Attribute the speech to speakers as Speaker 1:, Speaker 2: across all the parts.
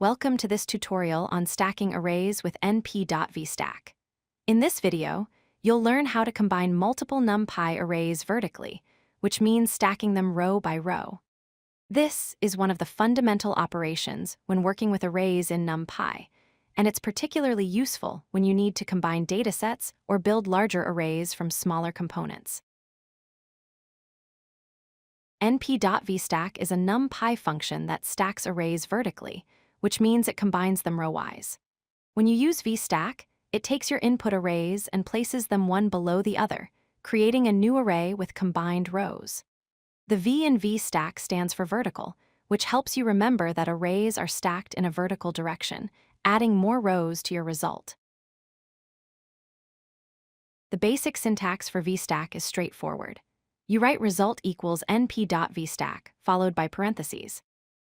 Speaker 1: Welcome to this tutorial on stacking arrays with np.vstack. In this video, you'll learn how to combine multiple NumPy arrays vertically, which means stacking them row by row. This is one of the fundamental operations when working with arrays in NumPy, and it's particularly useful when you need to combine datasets or build larger arrays from smaller components. np.vstack is a NumPy function that stacks arrays vertically, which means it combines them row-wise. When you use vstack, it takes your input arrays and places them one below the other, creating a new array with combined rows. The V in vstack stands for vertical, which helps you remember that arrays are stacked in a vertical direction, adding more rows to your result. The basic syntax for vstack is straightforward. You write result equals np.vstack, followed by parentheses.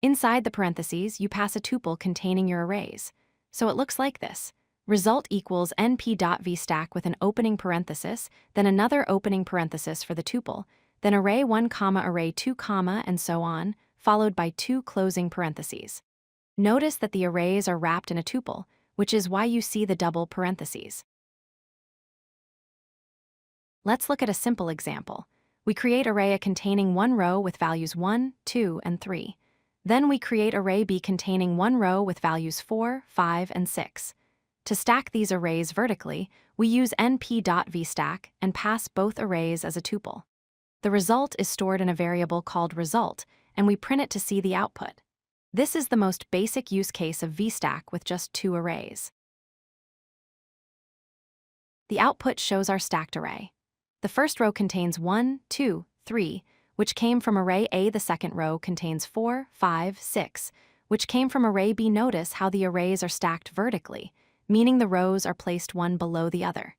Speaker 1: Inside the parentheses, you pass a tuple containing your arrays. So it looks like this. Result equals np.vstack with an opening parenthesis, then another opening parenthesis for the tuple, then array1, array2, and so on, followed by two closing parentheses. Notice that the arrays are wrapped in a tuple, which is why you see the double parentheses. Let's look at a simple example. We create array A containing one row with values 1, 2, and 3. Then we create array B containing one row with values 4, 5, and 6. To stack these arrays vertically, we use np.vstack and pass both arrays as a tuple. The result is stored in a variable called result, and we print it to see the output. This is the most basic use case of vstack with just two arrays. The output shows our stacked array. The first row contains 1, 2, 3, which came from array A. The second row contains 4, 5, 6, which came from array B. Notice how the arrays are stacked vertically, meaning the rows are placed one below the other.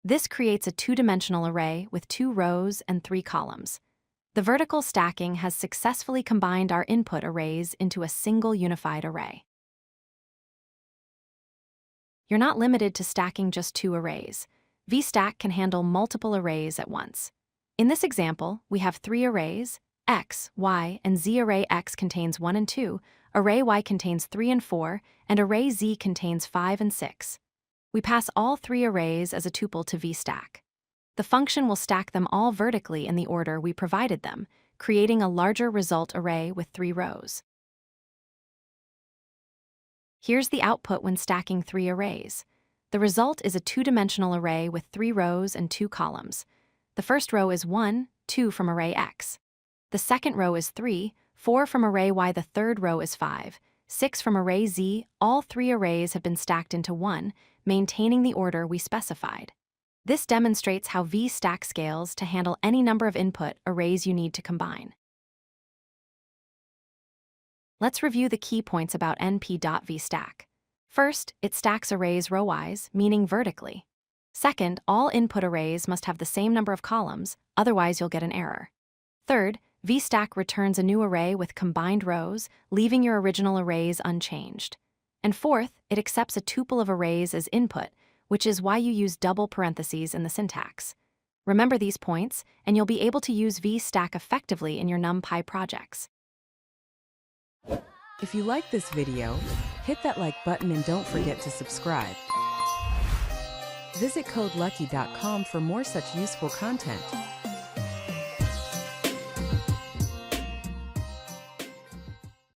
Speaker 1: This creates a two-dimensional array with 2 rows and 3 columns. The vertical stacking has successfully combined our input arrays into a single unified array. You're not limited to stacking just two arrays. vstack can handle multiple arrays at once. In this example, we have 3 arrays, x, y, and z. Array x contains 1 and 2, array y contains 3 and 4, and array z contains 5 and 6. We pass all 3 arrays as a tuple to vstack. The function will stack them all vertically in the order we provided them, creating a larger result array with 3 rows. Here's the output when stacking 3 arrays. The result is a two-dimensional array with 3 rows and 2 columns. The first row is 1, 2 from array x. The second row is 3, 4 from array y. The third row is 5, 6 from array z. All 3 arrays have been stacked into one, maintaining the order we specified. This demonstrates how vstack scales to handle any number of input arrays you need to combine. Let's review the key points about np.vstack. First, it stacks arrays row-wise, meaning vertically. Second, all input arrays must have the same number of columns, otherwise you'll get an error. Third, vstack returns a new array with combined rows, leaving your original arrays unchanged. And fourth, it accepts a tuple of arrays as input, which is why you use double parentheses in the syntax. Remember these points, and you'll be able to use vstack effectively in your NumPy projects.
Speaker 2: If you like this video, hit that like button and don't forget to subscribe. Visit codelucky.com for more such useful content.